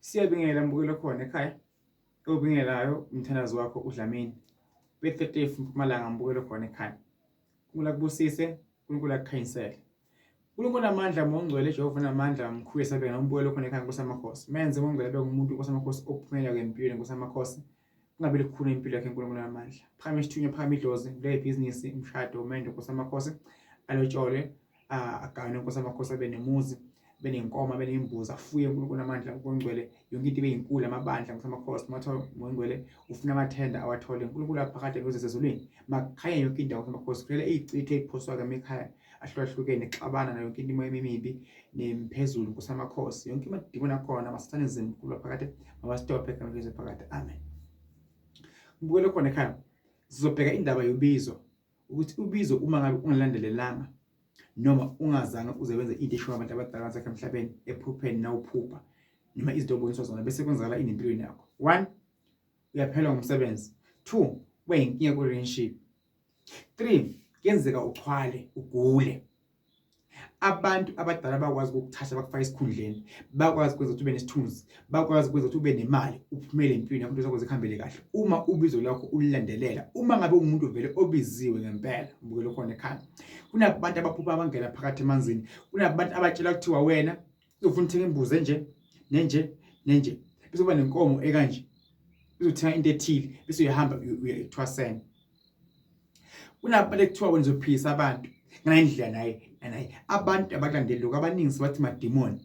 Siyabingelela mbukelo khona ekhaya. Obingelayo umthandazo wakho uDlamini. Be-30 Mpumalanga mbukelo khona ekhaya. Unkulunkulu akubusise, uNkulunkulu akukhanyisele. uNkulunkulu amandla mongcwele Jehova namandla mkhulu esabeka nombukelo khona ekhaya nkosamakhosi. Menze mongcwele abe umuntu nkosamakhosi ophumelela kwempilo nkosamakhosi. Kungabe likhulu impilo yakhe uNkulunkulu namandla. Phakame isithunywa phakame idlozi le business umshado umendo nkosamakhosi. Alotshole agane nkosamakhosi abe nemuzi. Benenkomo benembuzi afuye uNkulunkulu namandla ukungcwele yonke into beyinkulu amabandla nkosamakhosi matho mongcwele ufuna amathenda awathole uNkulunkulu aphakade ngezezulwini makhaya yonke indawo nkosamakhosi kulela izicithe eziphoswa emakhaya ahlukahlukene xabana nayo yonke into imoya emibi nemphezulu nkosamakhosi yonke imadimoni akhona amasathane ezinkulu phakade mawastophe kamhlanje phakade amen. Mbukelo khona ekhaya sizobheka indaba yobizo ukuthi ubizo uma ngabe ungalandelelanga noma ungazange uze wenze into eshoyo abantu abadala basakhe emhlabeni ephupheni nawuphupha noma izinto oboniswa zona bese kwenzakala impilweni yakho. 1 uyaphela ngumsebenzi. 2 wayinkinga ku relationship. 3 kuyenzeka uxhwale ugule. Abantu abadala bakwazi ukukuthatha bakufaka esikhundleni, bakwazi ukwenza ukuthi ube nesithunzi, bakwazi ukwenza ukuthi ube nemali, uphumele empilweni yakho into zikhambele kahle. Uma ubizo lakho ulilandelela, uma ngabe umuntu vele obiziwe ngempela, mbukelo khona ekhaya. Kunabantu abaphupha abangena phakathi emanzini, kunabantu abatshela kuthiwa wena uzofuna uthenga imbuzi enje, bese kuba nenkomo ekanje, uzothenga into ethile, bese uyahamba uyethwasena. Kunabantu ekuthiwa wena uzophilisa abantu ngalendlela naye abantu abalandeli lokho abaningi sibathi mademoni.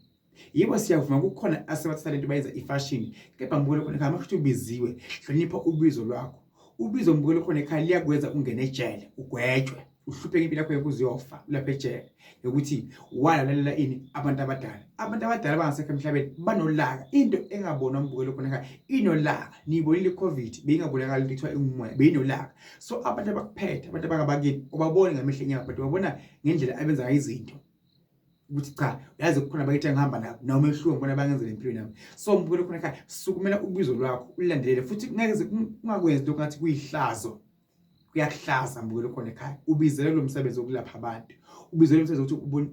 Yebo siyavuma kukhona asebathanda into bayenza ifashion, kepha mbukelo khona ekhaya manje ubiziwe, hlonipha ubizo lwakho. Ubizo mbukelo khona ekhaya liyakwenza ungene ejele, ugwetshwe, uhlupheke impilo yakho yokuziyofa lapha ejele ukuthi walalela ini abantu abadala bangasekho emhlabeni banolaka. Into engabonwa mbukelo khona ekhaya inolaka. Niyibonile iCovid beyingabonakala into ekuthiwa ingumoya beyinolaka. So abantu abakuphethe abantu abangabakini ubabone ngamehlo enyama but ubabona ngendlela abenza ngayo izinto ukuthi cha uyazi kukhona abayithi ngihamba nabo noma ehluke ngibona bangenzela impilo nami. So mbukelo khona ekhaya sukumela ubizo lwakho ulilandelele futhi ngeke ungakwenzi lokho ngathi kuyihlazo. Kuyakuhlaza mbukelo khona ekhaya. Ubizele lo msebenzi wokulapha abantu, ubizele umsebenzi ukuthi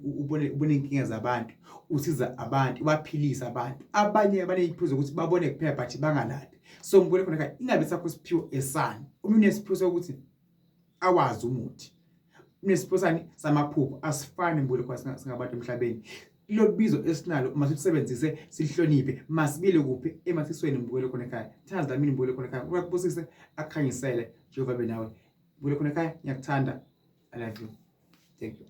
ubone inkinga zabantu, usiza abantu, ubaphilisa abantu. Abanye baneziphuzo ukuthi babone kuphela but bangalaphi. So mbukelo khona ekhaya ingabe sakho siphiwo esani. Umuntu nesiphiwo ukuthi awazi umuthi, unesiphiwo samaphupho asifani mbukelo khona singabantu emhlabeni. Lo bizo esinalo masisebenzise sihloniphe masibile kuphi emathisweni mbukelo khona ekhaya. Thanzi Dlamini mbukelo khona ekhaya. Ukubusise akukhanyisele Jehova benawe. Mbukelo khona ekhaya ngiyakuthanda. I love you. Thank you.